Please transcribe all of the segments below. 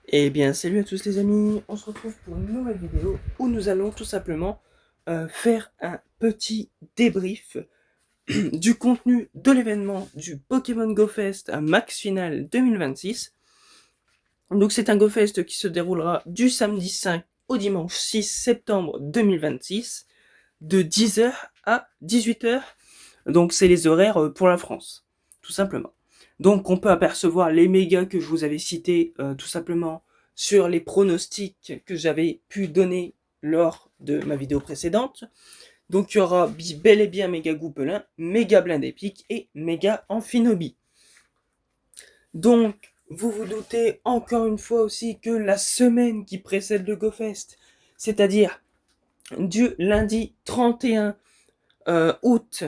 Eh bien, salut à tous les amis, on se retrouve pour une nouvelle vidéo où nous allons tout simplement faire un petit débrief du contenu de l'événement du Pokémon Go Fest à Max Final 2026. Donc c'est un Go Fest qui se déroulera du samedi 5 au dimanche 6 septembre 2026 de 10h à 18h. Donc c'est les horaires pour la France, tout simplement. Donc on peut apercevoir les mégas que je vous avais cités tout simplement sur les pronostics que j'avais pu donner lors de ma vidéo précédente. Donc il y aura bel et bien méga Goupelin, méga Blind Épique et méga Amphinobi. Donc vous vous doutez encore une fois aussi que la semaine qui précède le GoFest, c'est-à-dire du lundi 31 août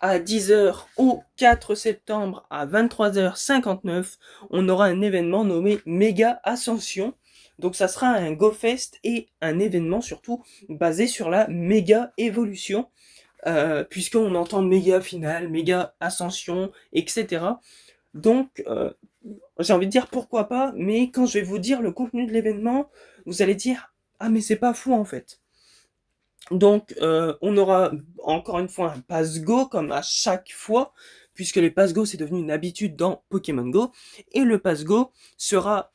à 10h au 4 septembre à 23h59, on aura un événement nommé Méga Ascension. Donc ça sera un GoFest et un événement surtout basé sur la méga évolution, puisqu'on entend méga finale, méga ascension, etc. Donc j'ai envie de dire pourquoi pas, mais quand je vais vous dire le contenu de l'événement, vous allez dire ah mais c'est pas fou en fait. Donc, on aura encore une fois un pass Go comme à chaque fois, puisque les pass Go c'est devenu une habitude dans Pokémon Go, et le pass Go sera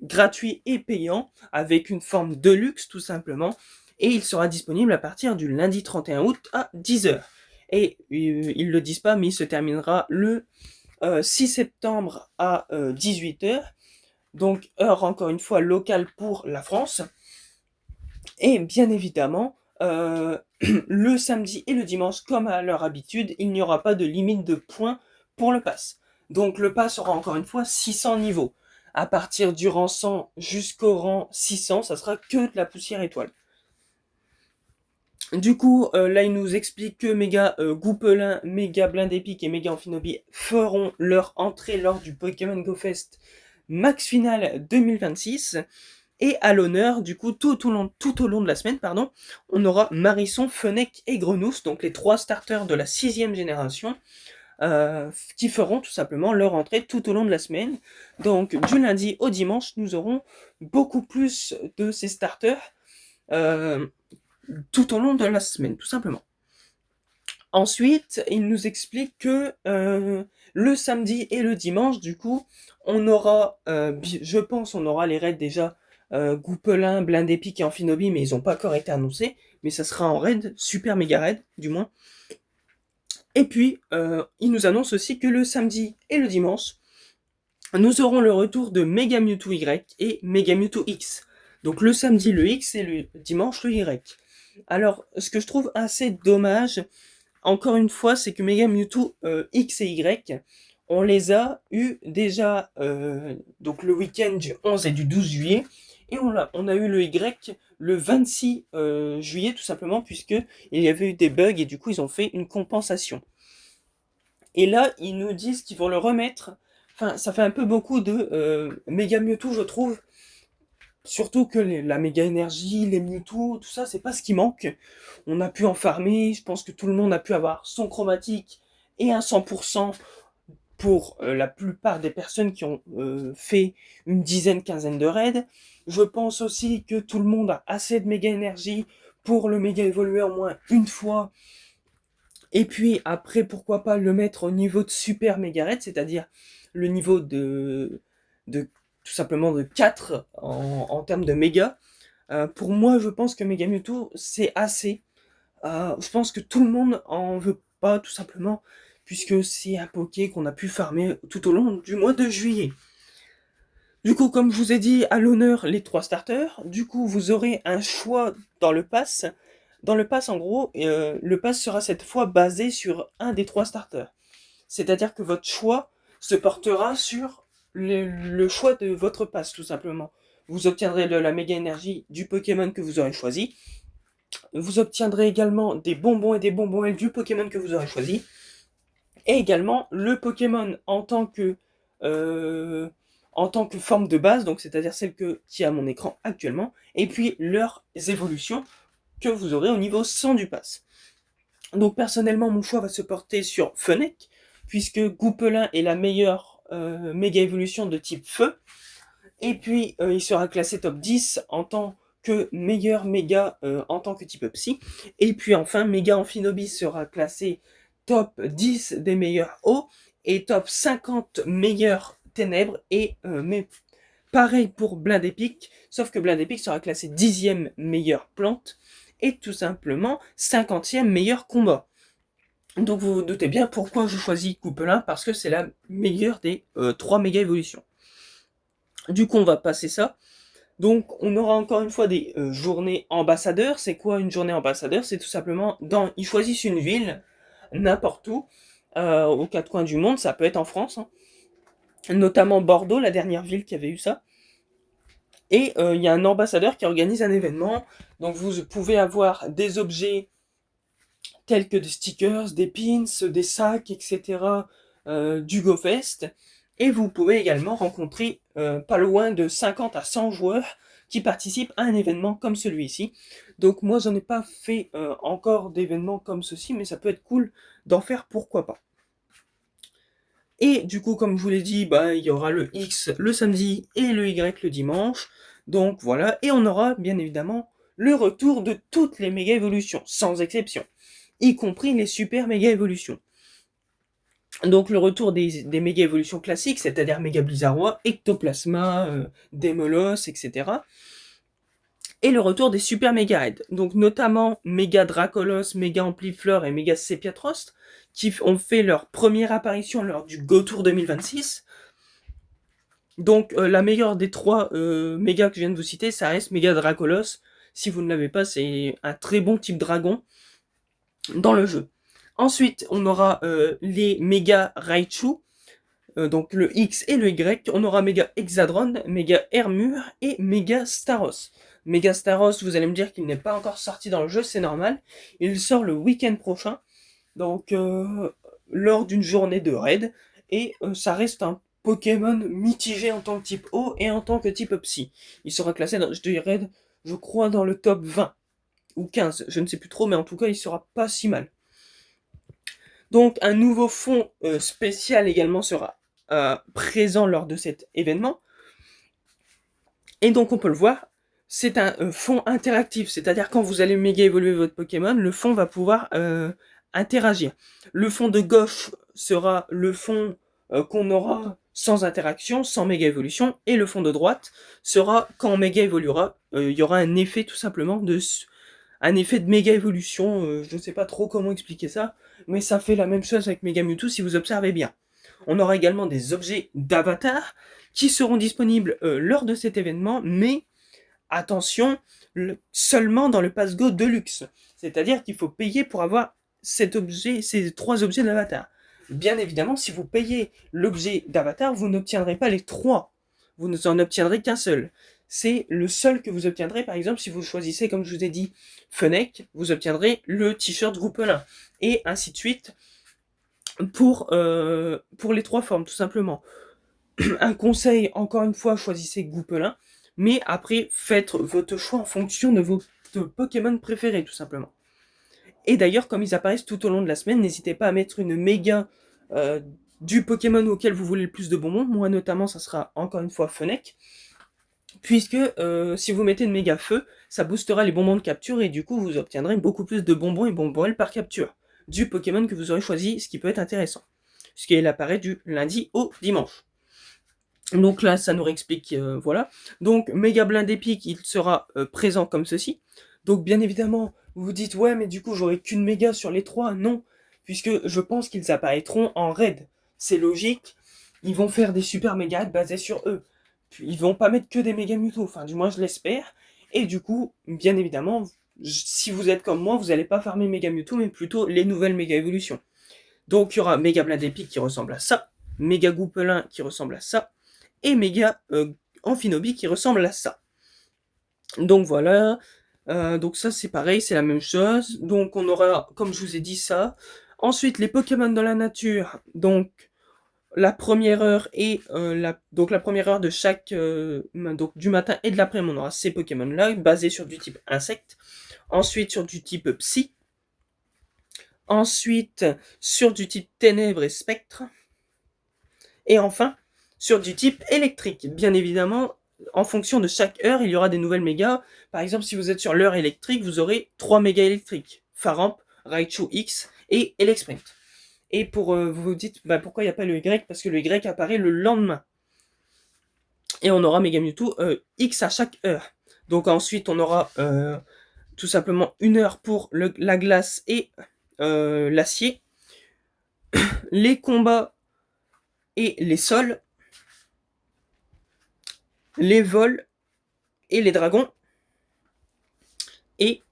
gratuit et payant avec une forme de luxe tout simplement, et il sera disponible à partir du lundi 31 août à 10h. Et ils le disent pas, mais il se terminera le 6 septembre à 18h, donc heure encore une fois locale pour la France. Et bien évidemment, le samedi et le dimanche, comme à leur habitude, il n'y aura pas de limite de points pour le pass. Donc le pass aura encore une fois 600 niveaux. À partir du rang 100 jusqu'au rang 600, ça sera que de la poussière étoile. Du coup, là, il nous explique que Méga Goupelin, Méga Blind Epic et Méga Amphinobi feront leur entrée lors du Pokémon Go Fest Max Final 2026. Et à l'honneur, du coup, tout au long de la semaine, pardon, on aura Marisson, Fennec et Grenousse, donc les trois starters de la 6e génération, qui feront tout simplement leur entrée tout au long de la semaine. Donc du lundi au dimanche, nous aurons beaucoup plus de ces starters euh, tout au long de la semaine, tout simplement. Ensuite, il nous explique que le samedi et le dimanche, du coup, on aura, je pense, on aura les raids déjà Goupelin, Blind Epic et Amphinobi, mais ils n'ont pas encore été annoncés. Mais ça sera en raid, super méga raid, du moins. Et puis, il nous annonce aussi que le samedi et le dimanche, nous aurons le retour de Mega Mewtwo Y et Mega Mewtwo X. Donc le samedi le X et le dimanche le Y. Alors, ce que je trouve assez dommage, encore une fois, c'est que Mega Mewtwo X et Y, on les a eu déjà donc le week-end du 11 et du 12 juillet, et on a eu le Y le 26 juillet tout simplement, puisque il y avait eu des bugs et du coup ils ont fait une compensation. Et là, ils nous disent qu'ils vont le remettre. Enfin, ça fait un peu beaucoup de Mega Mewtwo, je trouve. Surtout que la méga énergie, les Mewtwo, tout ça, c'est pas ce qui manque. On a pu en farmer, je pense que tout le monde a pu avoir son chromatique et un 100% pour la plupart des personnes qui ont fait une dizaine, quinzaine de raids. Je pense aussi que tout le monde a assez de méga énergie pour le méga évoluer au moins une fois. Et puis après, pourquoi pas le mettre au niveau de super méga raid, c'est-à-dire le niveau de tout simplement de 4 en termes de méga. Pour moi, je pense que Mega Mewtwo, c'est assez. Je pense que tout le monde en veut pas, tout simplement, puisque c'est un Poké qu'on a pu farmer tout au long du mois de juillet. Du coup, comme je vous ai dit, à l'honneur, les 3 starters. Du coup, vous aurez un choix dans le pass. Dans le pass, en gros, le pass sera cette fois basé sur un des 3 starters. C'est-à-dire que votre choix se portera sur le choix de votre pass, tout simplement. Vous obtiendrez la méga énergie du Pokémon que vous aurez choisi. Vous obtiendrez également des bonbons et des bonbons ailes du Pokémon que vous aurez choisi. Et également le Pokémon euh, en tant que forme de base, donc c'est-à-dire celle qui est à mon écran actuellement, et puis leurs évolutions que vous aurez au niveau 100 du pass. Donc personnellement, mon choix va se porter sur Fennec, puisque Goupelin est la meilleure méga évolution de type feu. Et puis, il sera classé top 10 en tant que meilleur méga en tant que type psy. Et puis enfin, Méga Amphinobis sera classé top 10 des meilleurs hauts et top 50 meilleurs ténèbres. Mais pareil pour Blind Epic, sauf que Blind Epic sera classé 10e meilleure plante et tout simplement 50e meilleur combat. Donc vous vous doutez bien pourquoi je choisis Coupelin, parce que c'est la meilleure des 3 méga évolutions. Du coup, on va passer ça. Donc, on aura encore une fois des journées ambassadeurs. C'est quoi une journée ambassadeur? C'est tout simplement, ils choisissent une ville, n'importe où, aux quatre coins du monde. Ça peut être en France, hein. Notamment Bordeaux, la dernière ville qui avait eu ça. Et il y a un ambassadeur qui organise un événement. Donc, vous pouvez avoir des objets tels que des stickers, des pins, des sacs, etc. Du GoFest. Et vous pouvez également rencontrer pas loin de 50 à 100 joueurs qui participent à un événement comme celui-ci. Donc moi, j'en ai pas fait encore d'événements comme ceci, mais ça peut être cool d'en faire, pourquoi pas. Et du coup, comme je vous l'ai dit, bah, il y aura le X le samedi et le Y le dimanche. Donc voilà, et on aura bien évidemment le retour de toutes les méga évolutions, sans exception, y compris les super méga évolutions. Donc le retour des méga évolutions classiques, c'est-à-dire Méga Blizzardois, Ectoplasma, Demolos, etc. Et le retour des super méga raids, donc notamment Méga Dracolos, Méga Amplifleur et Méga Sepiatrost, qui ont fait leur première apparition lors du Go Tour 2026. Donc la meilleure des trois mégas que je viens de vous citer, ça reste Méga Dracolos. Si vous ne l'avez pas, c'est un très bon type dragon dans le jeu. Ensuite, on aura les méga Raichu, donc le X et le Y. On aura méga Hexadron, méga Hermure et méga Staros. Méga Staros, vous allez me dire qu'il n'est pas encore sorti dans le jeu, c'est normal. Il sort le week-end prochain, donc lors d'une journée de raid. Et ça reste un Pokémon mitigé en tant que type eau et en tant que type psy. Il sera classé dans je raid, je crois, dans le top 20 ou 15, je ne sais plus trop, mais en tout cas, il sera pas si mal. Donc, un nouveau fond spécial également sera présent lors de cet événement. Et donc, on peut le voir, c'est un fond interactif, c'est-à-dire quand vous allez méga évoluer votre Pokémon, le fond va pouvoir interagir. Le fond de gauche sera le fond qu'on aura sans interaction, sans méga évolution, et le fond de droite sera quand méga évoluera, il y aura un effet tout simplement un effet de méga évolution, je ne sais pas trop comment expliquer ça, mais ça fait la même chose avec Mega Mewtwo si vous observez bien. On aura également des objets d'avatar qui seront disponibles lors de cet événement, mais attention, seulement dans le Pass Go Deluxe. C'est-à-dire qu'il faut payer pour avoir ces 3 objets d'avatar. Bien évidemment, si vous payez l'objet d'avatar, vous n'obtiendrez pas les 3. Vous n'en obtiendrez qu'un seul. C'est le seul que vous obtiendrez, par exemple, si vous choisissez, comme je vous ai dit, Fennec, vous obtiendrez le t-shirt Goupelin. Et ainsi de suite pour les 3 formes, tout simplement. Un conseil, encore une fois, choisissez Goupelin, mais après, faites votre choix en fonction de vos Pokémon préférés, tout simplement. Et d'ailleurs, comme ils apparaissent tout au long de la semaine, n'hésitez pas à mettre une méga du Pokémon auquel vous voulez le plus de bonbons. Moi, notamment, ça sera encore une fois Fennec. Puisque si vous mettez une méga feu, ça boostera les bonbons de capture et du coup, vous obtiendrez beaucoup plus de bonbons et bonbons par capture du Pokémon que vous aurez choisi, ce qui peut être intéressant. Ce qui apparaît du lundi au dimanche. Donc là, ça nous réexplique, voilà. Donc, Méga Blind Epic, il sera présent comme ceci. Donc, bien évidemment, vous vous dites, ouais, mais du coup, j'aurai qu'une méga sur les 3. Non, puisque je pense qu'ils apparaîtront en raid. C'est logique, ils vont faire des super méga basés sur eux. Puis, ils vont pas mettre que des méga Mewtwo, enfin, du moins, je l'espère. Et du coup, bien évidemment, si vous êtes comme moi, vous n'allez pas farmer méga Mewtwo, mais plutôt les nouvelles méga évolutions. Donc, il y aura Méga Blind Epic qui ressemble à ça, Méga Goupelin qui ressemble à ça, et Méga Amphinobis qui ressemble à ça. Donc voilà, donc ça c'est pareil, c'est la même chose. Donc on aura, comme je vous ai dit, ça. Ensuite, les Pokémon dans la nature, donc la première heure et donc la première heure de chaque donc du matin et de l'après-midi, on aura ces Pokémon là basés sur du type insecte. Ensuite sur du type psy. Ensuite sur du type ténèbres et spectre. Et enfin sur du type électrique. Bien évidemment, en fonction de chaque heure, il y aura des nouvelles mégas. Par exemple, si vous êtes sur l'heure électrique, vous aurez 3 mégas électriques. Faramp, Raichu X et Elexprint. Et pour vous vous dites pourquoi il n'y a pas le Y, parce que le Y apparaît le lendemain. Et on aura Mega Mewtwo X à chaque heure. Donc ensuite on aura tout simplement 1 heure pour la glace et l'acier. Les combats et les sols. Les vols et les dragons. Et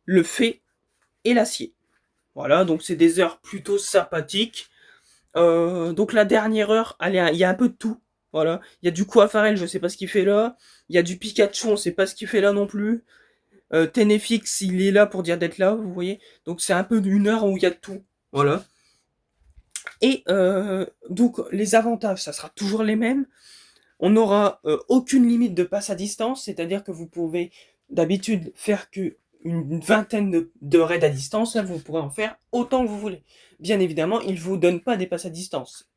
le fée et l'acier. Voilà, donc c'est des heures plutôt sympathiques. Donc la dernière heure, il y a un peu de tout. Voilà, il y a du Coafarel, je sais pas ce qu'il fait là. Il y a du Pikachu, on sait pas ce qu'il fait là non plus. Tenefix, il est là pour dire d'être là, vous voyez. Donc c'est un peu d'une heure où il y a de tout. Voilà. Et donc les avantages, ça sera toujours les mêmes. On n'aura aucune limite de passe à distance, c'est-à-dire que vous pouvez d'habitude faire que une vingtaine de raids à distance, là vous pourrez en faire autant que vous voulez. Bien évidemment, ils vous donnent pas des passes à distance.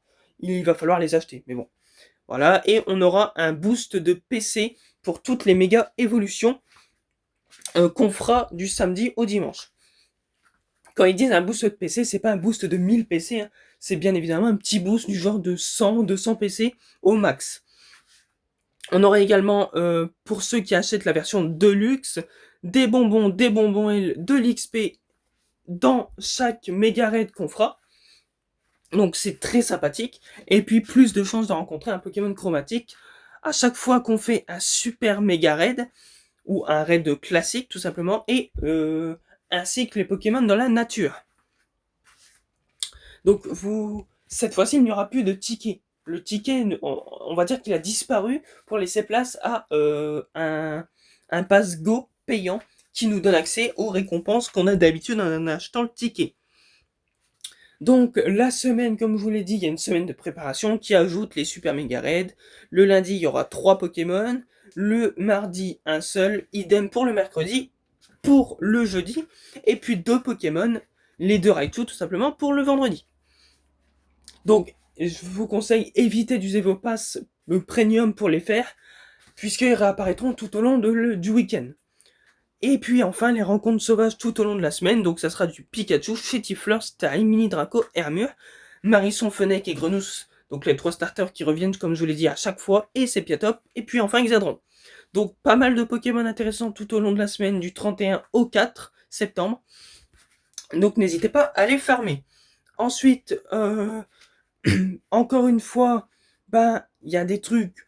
Il va falloir les acheter, mais bon. Voilà, et on aura un boost de PC pour toutes les méga évolutions qu'on fera du samedi au dimanche. Quand ils disent un boost de PC, c'est pas un boost de 1000 PC, hein. C'est bien évidemment un petit boost du genre de 100, 200 PC au max. On aura également, pour ceux qui achètent la version Deluxe, des bonbons et de l'XP dans chaque méga raid qu'on fera. Donc c'est très sympathique. Et puis plus de chances de rencontrer un Pokémon chromatique à chaque fois qu'on fait un super méga raid, ou un raid classique tout simplement, et ainsi que les Pokémon dans la nature. Donc cette fois-ci, il n'y aura plus de ticket. Le ticket, on va dire qu'il a disparu pour laisser place à un pass Go payant qui nous donne accès aux récompenses qu'on a d'habitude en achetant le ticket. Donc la semaine, comme je vous l'ai dit, il y a une semaine de préparation qui ajoute les super méga raids. Le lundi, il y aura 3 Pokémon. Le mardi, un seul. Idem pour le mercredi. Pour le jeudi. Et puis 2 Pokémon. Les 2 Raichu, tout simplement, pour le vendredi. Donc, je vous conseille, évitez d'user vos passes premium pour les faire, puisqu'ils réapparaîtront tout au long du week-end. Et puis enfin, les rencontres sauvages tout au long de la semaine, donc ça sera du Pikachu, Chetifleur, Starry, Mini Draco, Hermure, Marisson, Fennec et Grenousse, donc les 3 starters qui reviennent, comme je vous l'ai dit, à chaque fois, et Sepiatop, et puis enfin Xadron. Donc pas mal de Pokémon intéressants tout au long de la semaine, du 31 au 4 septembre. Donc n'hésitez pas à les farmer. Ensuite, encore une fois, il y a des trucs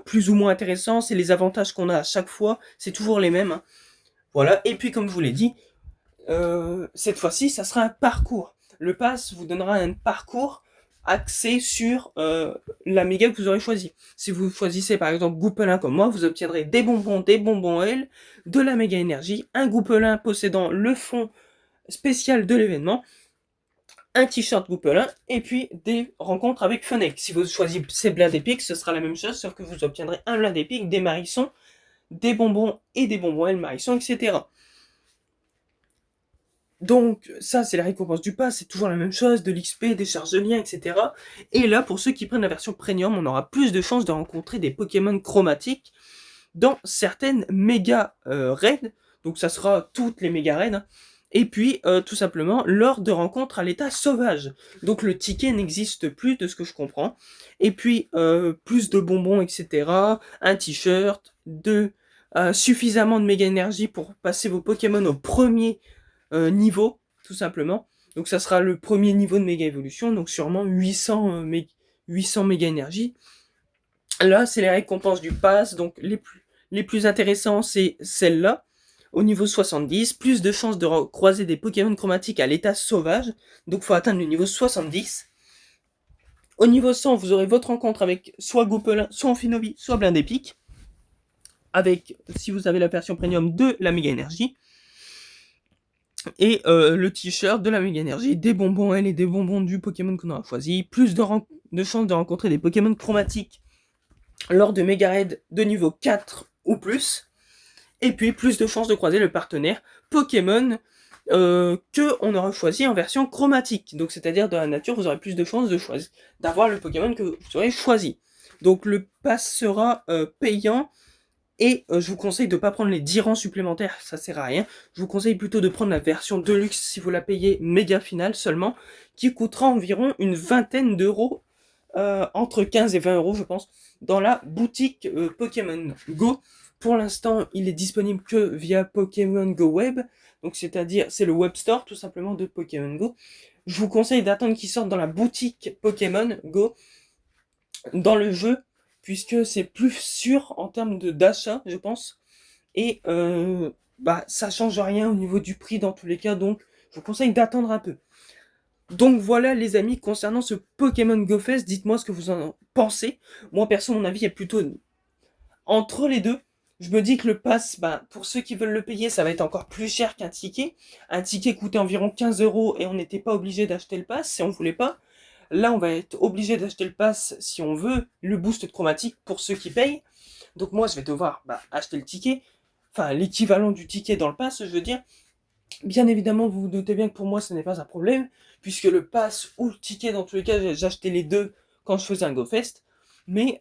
plus ou moins intéressants, c'est les avantages qu'on a à chaque fois, c'est toujours les mêmes. Hein. Voilà, et puis comme je vous l'ai dit, cette fois-ci, ça sera un parcours. Le pass vous donnera un parcours axé sur la méga que vous aurez choisi. Si vous choisissez par exemple Goupelin comme moi, vous obtiendrez des bonbons L, de la méga énergie, un Goupelin possédant le fond spécial de l'événement, un t-shirt Goupelin, et puis des rencontres avec Fennec. Si vous choisissez Blind Epic, ce sera la même chose, sauf que vous obtiendrez un Blind Epic, des Marissons, des bonbons et des bonbons L, Marissons, etc. Donc, ça, c'est la récompense du pass, c'est toujours la même chose, de l'XP, des charges de lien, etc. Et là, pour ceux qui prennent la version premium, on aura plus de chances de rencontrer des Pokémon chromatiques dans certaines méga raids. Donc, ça sera toutes les méga raids. Hein. Et puis, tout simplement, lors de rencontres à l'état sauvage. Donc, le ticket n'existe plus, de ce que je comprends. Et puis, plus de bonbons, etc. Un t-shirt, suffisamment de méga énergie pour passer vos Pokémon au premier niveau, tout simplement. Donc, ça sera le premier niveau de méga évolution. Donc, sûrement 800 méga énergie. Là, c'est les récompenses du pass. Donc, les plus intéressants, c'est celle-là. Au niveau 70, plus de chances de croiser des Pokémon chromatiques à l'état sauvage. Donc, il faut atteindre le niveau 70. Au niveau 100, vous aurez votre rencontre avec soit Goupelin, soit Amphinobi, soit Blind Epic. Avec, si vous avez la version premium, de la méga énergie. Et le t-shirt, de la méga énergie, des bonbons L et des bonbons du Pokémon qu'on aura choisi. Plus de chances de rencontrer des Pokémon chromatiques lors de méga raids de niveau 4 ou plus. Et puis plus de chances de croiser le partenaire Pokémon que on aura choisi en version chromatique. Donc c'est-à-dire dans la nature, vous aurez plus de chances d'avoir le Pokémon que vous aurez choisi. Donc le pass sera payant. Et je vous conseille de ne pas prendre les 10 rangs supplémentaires, ça sert à rien. Je vous conseille plutôt de prendre la version Deluxe si vous la payez méga finale seulement, qui coûtera environ une vingtaine d'euros, entre 15 et 20 euros je pense, dans la boutique Pokémon Go. Pour l'instant, il est disponible que via Pokémon Go Web, donc c'est-à-dire c'est le web store tout simplement de Pokémon Go. Je vous conseille d'attendre qu'il sorte dans la boutique Pokémon Go, dans le jeu, puisque c'est plus sûr en termes d'achat, je pense. Et ça change rien au niveau du prix dans tous les cas, donc je vous conseille d'attendre un peu. Donc voilà les amis, concernant ce Pokémon Go Fest, dites-moi ce que vous en pensez. Moi perso, mon avis est plutôt entre les deux. Je me dis que le pass, pour ceux qui veulent le payer, ça va être encore plus cher qu'un ticket. Un ticket coûtait environ 15 euros et on n'était pas obligé d'acheter le pass si on voulait pas. Là, on va être obligé d'acheter le pass si on veut le boost chromatique pour ceux qui payent. Donc moi, je vais devoir acheter le ticket, enfin l'équivalent du ticket dans le pass, je veux dire. Bien évidemment, vous vous doutez bien que pour moi, ce n'est pas un problème, puisque le pass ou le ticket, dans tous les cas, j'achetais les deux quand je faisais un GoFest. Mais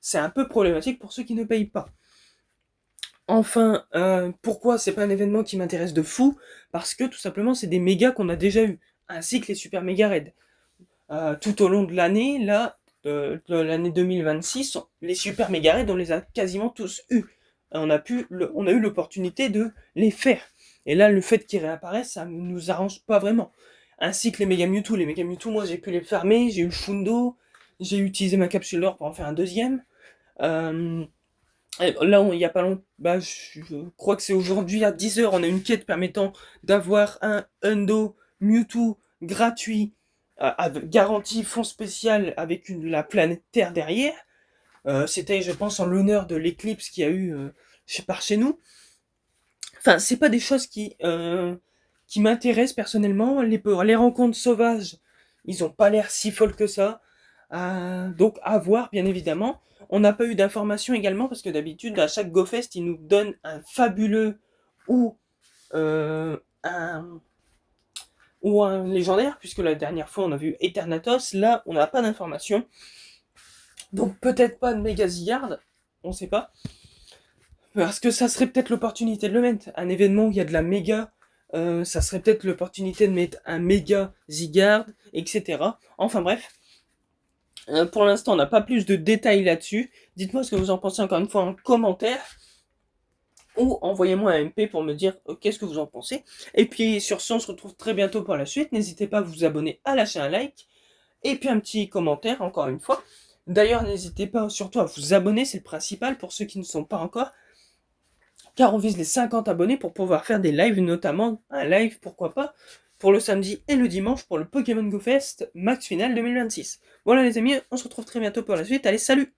c'est un peu problématique pour ceux qui ne payent pas. Enfin, pourquoi c'est pas un événement qui m'intéresse de fou? Parce que tout simplement, c'est des mégas qu'on a déjà eu, ainsi que les super méga raids. Tout au long de l'année, là, de l'année 2026, les super méga raids, on les a quasiment tous eus. On a eu l'opportunité de les faire. Et là, le fait qu'ils réapparaissent, ça nous arrange pas vraiment. Ainsi que les méga Mewtwo. Les méga Mewtwo, moi, j'ai pu les farmer, j'ai eu le Fundo, j'ai utilisé ma capsule d'or pour en faire un deuxième. Là, il y a pas longtemps, je crois que c'est aujourd'hui à 10h, on a une quête permettant d'avoir un Hundo Mewtwo gratuit, avec garantie fonds spécial avec la planète Terre derrière. C'était, je pense, en l'honneur de l'éclipse qu'il y a eu par chez nous. Enfin, c'est pas des choses qui m'intéressent personnellement. Les rencontres sauvages, ils ont pas l'air si folles que ça. Donc à voir, bien évidemment. On n'a pas eu d'informations également, parce que d'habitude, à chaque GoFest, ils nous donnent un fabuleux ou, euh, un, ou un légendaire, puisque la dernière fois, on a vu Eternatos. Là, on n'a pas d'informations. Donc peut-être pas de méga Zygarde, on sait pas. Parce que ça serait peut-être l'opportunité de le mettre. Un événement où il y a de la méga, ça serait peut-être l'opportunité de mettre un méga Zygarde, etc. Enfin bref. Pour l'instant, on n'a pas plus de détails là-dessus. Dites-moi ce que vous en pensez encore une fois en commentaire. Ou envoyez-moi un MP pour me dire qu'est-ce que vous en pensez. Et puis sur ce, on se retrouve très bientôt pour la suite. N'hésitez pas à vous abonner, à lâcher un like. Et puis un petit commentaire, encore une fois. D'ailleurs, n'hésitez pas surtout à vous abonner, c'est le principal pour ceux qui ne sont pas encore. Car on vise les 50 abonnés pour pouvoir faire des lives, notamment un live, pourquoi pas, pour le samedi et le dimanche pour le Pokémon Go Fest Max Final 2026. Voilà les amis, on se retrouve très bientôt pour la suite. Allez, salut!